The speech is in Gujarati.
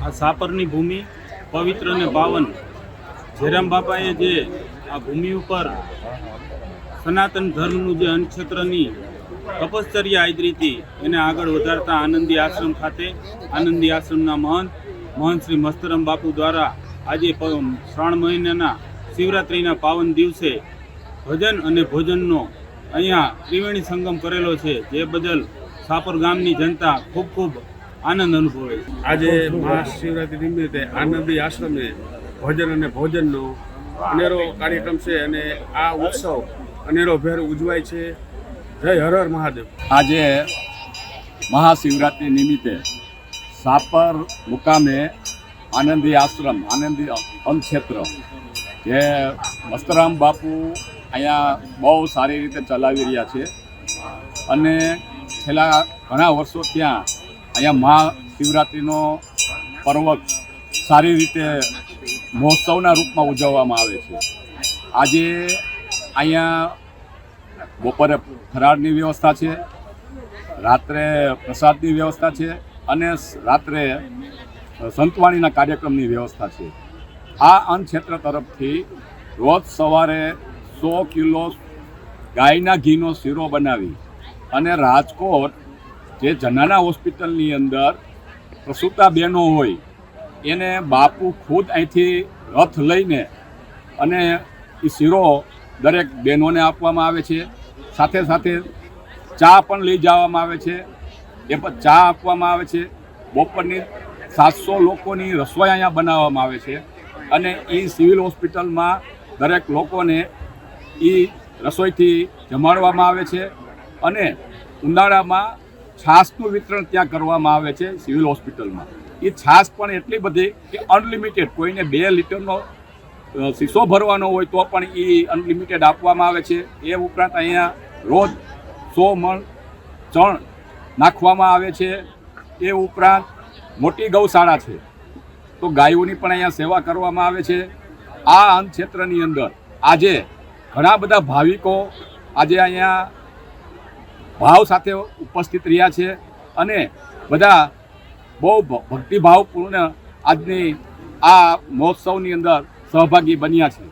આ સાપરની ભૂમિ પવિત્ર અને પાવન જયરામ બાપાએ જે આ ભૂમિ ઉપર સનાતન ધર્મનું જે અન્નક્ષેત્રની તપશ્ચર્યા આદરી હતી એને આગળ વધારતા આનંદી આશ્રમ ખાતે આનંદી આશ્રમના મહંત શ્રી મસ્તરામ બાપુ દ્વારા આજે શ્રાવણ મહિનાના શિવરાત્રિના પાવન દિવસે ભજન અને ભોજનનો અહીંયા ત્રિવેણી સંગમ કરેલો છે, જે બદલ સાપર ગામની જનતા ખૂબ ખૂબ આનંદ અનુભવે છે. આજે મહાશિવરાત્રિ નિમિત્તે આનંદી આશ્રમે ભજન અને ભોજનનો અનેરો કાર્યક્રમ છે અને આ ઉત્સવ અનેરો ભેર ઉજવાય છે. જય હર હર મહાદેવ. આજે મહાશિવરાત્રિ નિમિત્તે સાપર મુકામે આનંદી આશ્રમ આનંદી અન્નક્ષેત્ર જે મસ્તરામ બાપુ અહીંયા બહુ સારી રીતે ચલાવી રહ્યા છે અને છેલ્લા ઘણા વર્ષો ત્યાં અહીંયા મહાશિવરાત્રિનો પર્વ સારી રીતે મહોત્સવના રૂપમાં ઉજવવામાં આવે છે. આજે અહીંયા બપોરે ફરાળની વ્યવસ્થા છે, રાત્રે પ્રસાદની વ્યવસ્થા છે અને રાત્રે સંતવાણીના કાર્યક્રમની વ્યવસ્થા છે. આ અન્નક્ષેત્ર તરફથી રોજ સવારે 100 કિલો ગાયના ઘીનો શીરો બનાવી અને રાજકોટ જે જનાના હોસ્પિટલની અંદર પ્રસૂતા બહેનો હોય એને બાપુ ખુદ અહીંથી રથ લઈને અને એ શીરો દરેક બહેનોને આપવામાં આવે છે. સાથે સાથે ચા પણ લઈ જવામાં આવે છે, એ પણ ચા આપવામાં આવે છે. બપોરની 700 લોકોની રસોઈ અહીંયા બનાવવામાં આવે છે અને એ સિવિલ હોસ્પિટલમાં દરેક લોકોને એ રસોઈથી જમાડવામાં આવે છે અને ઉનાળામાં છાશનું વિતરણ ત્યાં કરવામાં આવે છે સિવિલ હોસ્પિટલમાં. એ છાશ પણ એટલી બધી કે અનલિમિટેડ, કોઈને 2 લીટરનો શીશો ભરવાનો હોય તો પણ એ અનલિમિટેડ આપવામાં આવે છે. એ ઉપરાંત અહીંયા રોજ 100 મણ ચણ નાખવામાં આવે છે. એ ઉપરાંત મોટી ગૌશાળા છે તો ગાયોની પણ અહીંયા સેવા કરવામાં આવે છે. આ અન્નક્ષેત્રની અંદર આજે ઘણા બધા ભાવિકો આજે અહીંયા ભાવ સાથે ઉપસ્થિત રહ્યા છે અને બધા બહુ ભક્તિભાવપૂર્ણ આજની આ મહોત્સવની અંદર સહભાગી બન્યા છે.